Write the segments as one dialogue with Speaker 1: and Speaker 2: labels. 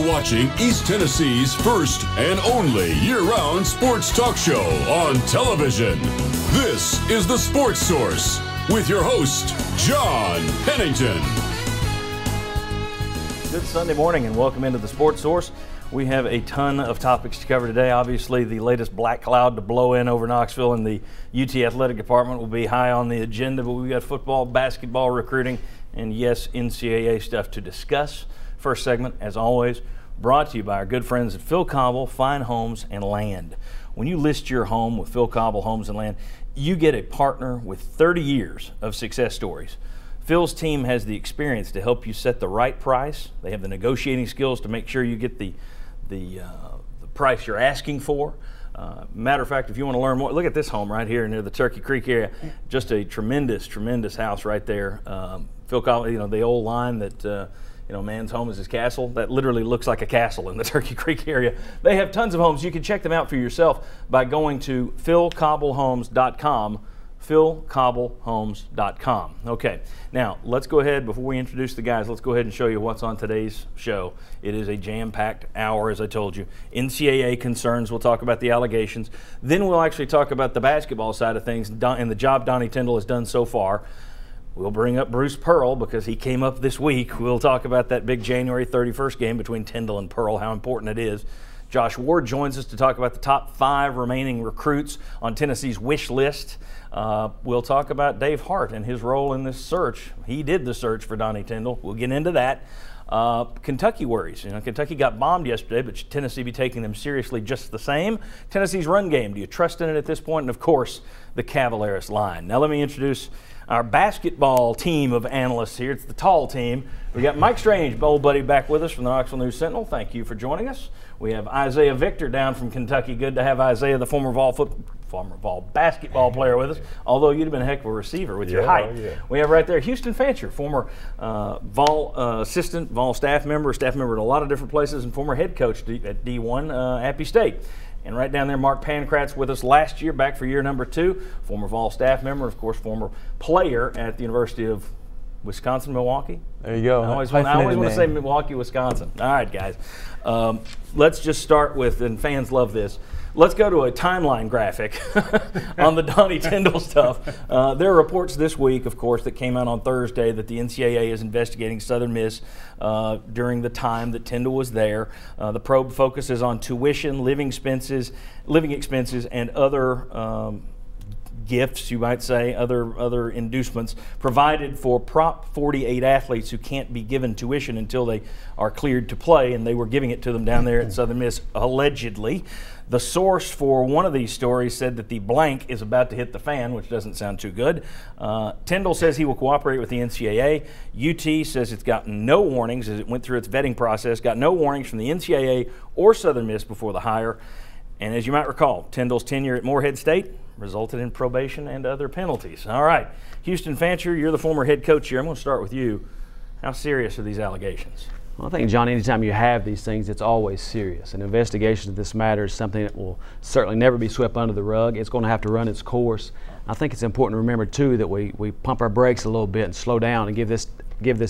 Speaker 1: You're watching East Tennessee's first and only year-round sports talk show on television. This is The Sports Source with your host, John Pennington.
Speaker 2: Good Sunday morning and welcome into The Sports Source. We have a ton of topics to cover today. Obviously, the latest black cloud to blow in over Knoxville and the UT Athletic Department will be high on the agenda, but we've got football, basketball, recruiting, and yes, NCAA stuff to discuss. First segment, as always, brought to you by our good friends at Phil Cobble Fine Homes and Land. When you list your home with Phil Cobble Homes and Land, you get a partner with 30 years of success stories. Phil's team has the experience to help you set the right price. They have the negotiating skills to make sure you get the price you're asking for. Matter of fact, if you want to learn more, look at this home right here near the Turkey Creek area. Just a tremendous, tremendous house right there. Phil Cobble, the old line that man's home is his castle. That literally looks like a castle in the Turkey Creek area. They have tons of homes. You can check them out for yourself by going to philcobblehomes.com. philcobblehomes.com. Okay, now let's go ahead, before we introduce the guys, let's go ahead and show you what's on today's show. It is a jam-packed hour, as I told you. NCAA concerns, we'll talk about the allegations. Then we'll actually talk about the basketball side of things and the job Donnie Tyndall has done so far. We'll bring up Bruce Pearl because he came up this week. We'll talk about that big January 31st game between Tyndall and Pearl, how important it is. Josh Ward joins us to talk about the top 5 remaining recruits on Tennessee's wish list. We'll talk about Dave Hart and his role in this search. He did the search for Donnie Tyndall. We'll get into that. Kentucky worries. Kentucky got bombed yesterday, but Tennessee be taking them seriously just the same. Tennessee's run game, do you trust in it at this point? And, of course, the Cavaliers line. Now let me introduce our basketball team of analysts here. It's the tall team. We got Mike Strange, old buddy, back with us from the Knoxville News Sentinel. Thank you for joining us. We have Isaiah Victor down from Kentucky. Good to have Isaiah, the former Vol basketball player, with us, although you'd have been a heck of a receiver with your height. Yeah. We have right there Houston Fancher, former Vol assistant, Vol staff member at a lot of different places, and former head coach at D1 Appy State. And right down there, Mark Pankratz with us last year, back for year number 2, former Vol staff member, of course, former player at the University of Wisconsin-Milwaukee.
Speaker 3: There you go.
Speaker 2: I always want to say Milwaukee, Wisconsin. All right, guys. Let's just start with, and fans love this, let's go to a timeline graphic on the Donnie Tyndall stuff. There are reports this week, of course, that came out on Thursday that the NCAA is investigating Southern Miss during the time that Tyndall was there. The probe focuses on tuition, living expenses, and other gifts, you might say, other inducements provided for Prop 48 athletes who can't be given tuition until they are cleared to play, and they were giving it to them down there at Southern Miss, allegedly. The source for one of these stories said that the blank is about to hit the fan, which doesn't sound too good. Tyndall says he will cooperate with the NCAA. UT says it's gotten no warnings as it went through its vetting process, got no warnings from the NCAA or Southern Miss before the hire. And as you might recall, Tyndall's tenure at Morehead State resulted in probation and other penalties. All right, Houston Fancher, you're the former head coach here. I'm going to start with you. How serious are these allegations?
Speaker 3: Well, I think, John, anytime you have these things, it's always serious. An investigation of this matter is something that will certainly never be swept under the rug. It's going to have to run its course. I think it's important to remember, too, that we pump our brakes a little bit and slow down and give this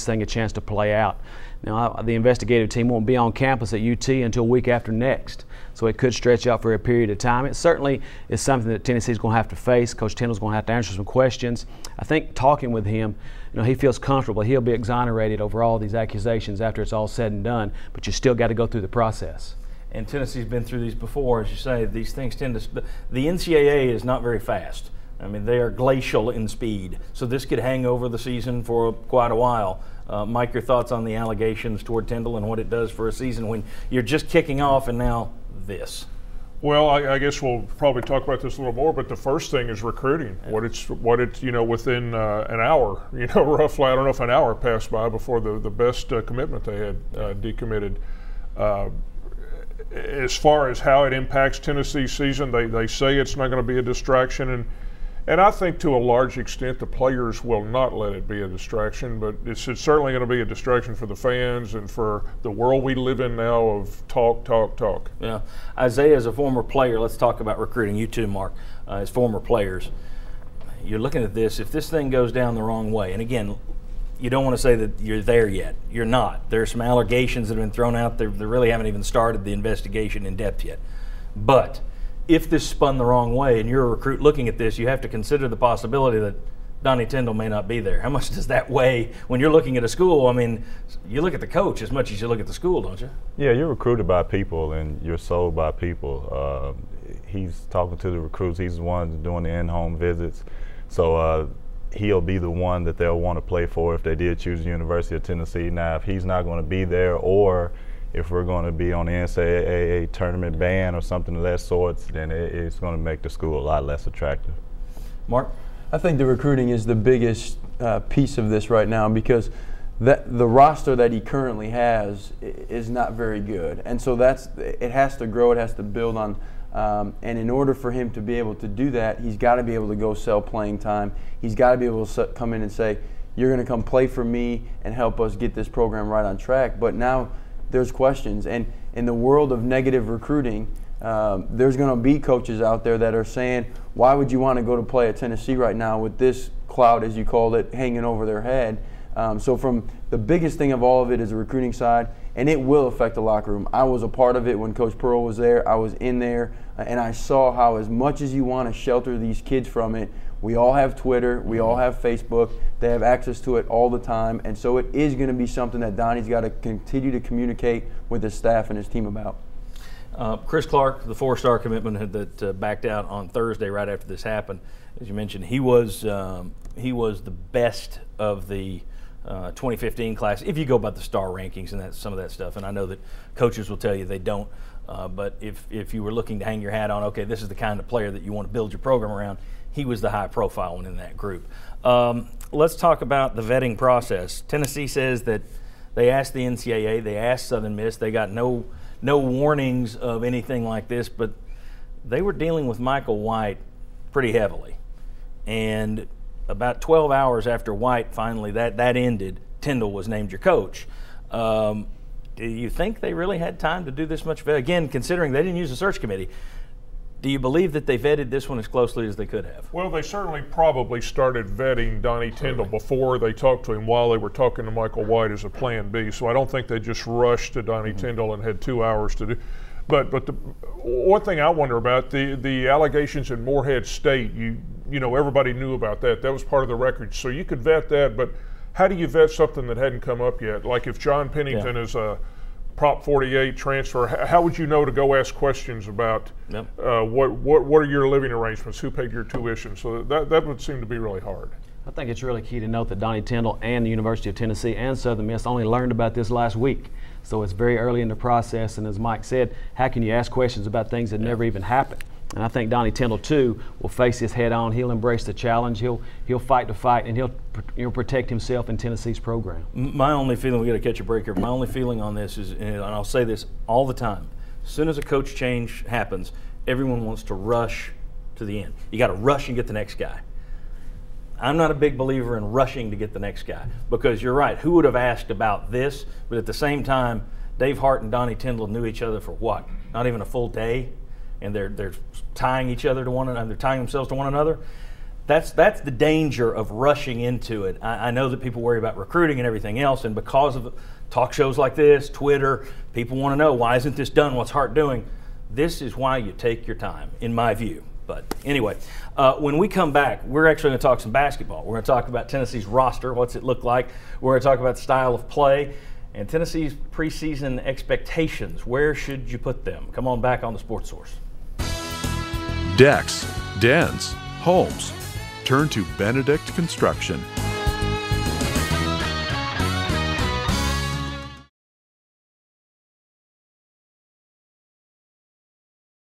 Speaker 3: thing a chance to play out. Now, the investigative team won't be on campus at UT until week after next, so it could stretch out for a period of time. It certainly is something that Tennessee's going to have to face. Coach Tyndall's going to have to answer some questions. I think talking with him, he feels comfortable. He'll be exonerated over all these accusations after it's all said and done, but you still got to go through the process.
Speaker 2: And Tennessee's been through these before, as you say. These things tend to – the NCAA is not very fast. I mean, they are glacial in speed, so this could hang over the season for quite a while. Mike, your thoughts on the allegations toward Tyndall and what it does for a season when you're just kicking off and now this?
Speaker 4: Well, I guess we'll probably talk about this a little more, but the first thing is recruiting. What it's within an hour, roughly. I don't know if an hour passed by before the best commitment they had decommitted. As far as how it impacts Tennessee's season, they say it's not going to be a distraction, and I think to a large extent the players will not let it be a distraction, but it's certainly going to be a distraction for the fans and for the world we live in now of talk.
Speaker 2: Yeah. Isaiah, as a former player, let's talk about recruiting. You too, Mark, as former players. You're looking at this. If this thing goes down the wrong way, and again, you don't want to say that you're there yet. You're not. There's some allegations that have been thrown out there. They really haven't even started the investigation in depth yet. But if this spun the wrong way and you're a recruit looking at this, you have to consider the possibility that Donnie Tyndall may not be there. How much does that weigh when you're looking at a school? I mean, you look at the coach as much as you look at the school, don't you?
Speaker 5: Yeah, you're recruited by people and you're sold by people. He's talking to the recruits. He's the one doing the in-home visits. So he'll be the one that they'll want to play for if they did choose the University of Tennessee. Now, if he's not going to be there, or if we're going to be on the NCAA tournament ban or something of that sort, then it's going to make the school a lot less attractive.
Speaker 2: Mark?
Speaker 6: I think the recruiting is the biggest piece of this right now, because the roster that he currently has is not very good. And so it has to grow, it has to build on. And in order for him to be able to do that, he's got to be able to go sell playing time. He's got to be able to come in and say, you're going to come play for me and help us get this program right on track. But now there's questions. And in the world of negative recruiting, there's going to be coaches out there that are saying, why would you want to go to play at Tennessee right now with this cloud, as you called it, hanging over their head? So from the biggest thing of all of it is the recruiting side, and it will affect the locker room. I was a part of it when Coach Pearl was there. I was in there, and I saw how, as much as you want to shelter these kids from it, we all have Twitter, we all have Facebook, they have access to it all the time, and so it is going to be something that Donnie's got to continue to communicate with his staff and his team about.
Speaker 2: Chris Clark, the 4-star commitment that backed out on Thursday right after this happened, as you mentioned, he was the best of the 2015 class, if you go by the star rankings and some of that stuff. And I know that coaches will tell you they don't, but if you were looking to hang your hat on, okay, this is the kind of player that you want to build your program around, he was the high-profile one in that group. Let's talk about the vetting process. Tennessee says that they asked the NCAA, they asked Southern Miss, they got no warnings of anything like this, but they were dealing with Michael White pretty heavily. And about 12 hours after White finally that ended, Tyndall was named your coach. Do you think they really had time to do this much? Again, considering they didn't use a search committee, do you believe that they vetted this one as closely as they could have?
Speaker 4: Well, they certainly probably started vetting Donnie Tyndall before they talked to him, while they were talking to Michael White as a plan B. So I don't think they just rushed to Donnie Tyndall and had 2 hours to do. But the one thing I wonder about, the allegations in Morehead State, you know, everybody knew about that. That was part of the record. So you could vet that, but how do you vet something that hadn't come up yet? Like if John Pennington is a Prop 48 transfer, how would you know to go ask questions about what are your living arrangements, who paid your tuition? So that would seem to be really hard.
Speaker 3: I think it's really key to note that Donnie Tyndall and the University of Tennessee and Southern Miss only learned about this last week. So it's very early in the process, and as Mike said, how can you ask questions about things that never even happened? And I think Donnie Tyndall, too, will face this head on. He'll embrace the challenge. He'll fight the fight, and he'll protect himself in Tennessee's program.
Speaker 2: My only feeling, we got to catch a break here, my only feeling on this is, and I'll say this all the time, as soon as a coach change happens, everyone wants to rush to the end. You got to rush and get the next guy. I'm not a big believer in rushing to get the next guy, because you're right, who would have asked about this? But at the same time, Dave Hart and Donnie Tyndall knew each other for what? Not even a full day? And they're tying each other to one another, they're tying themselves to one another. That's the danger of rushing into it. I know that people worry about recruiting and everything else, and because of talk shows like this, Twitter, people want to know, why isn't this done? What's Hart doing? This is why you take your time, in my view. But anyway, when we come back, we're actually going to talk some basketball. We're going to talk about Tennessee's roster, what's it look like. We're going to talk about the style of play and Tennessee's preseason expectations. Where should you put them? Come on back on the Sports Source.
Speaker 7: Decks, dens, homes. Turn to Benedict Construction.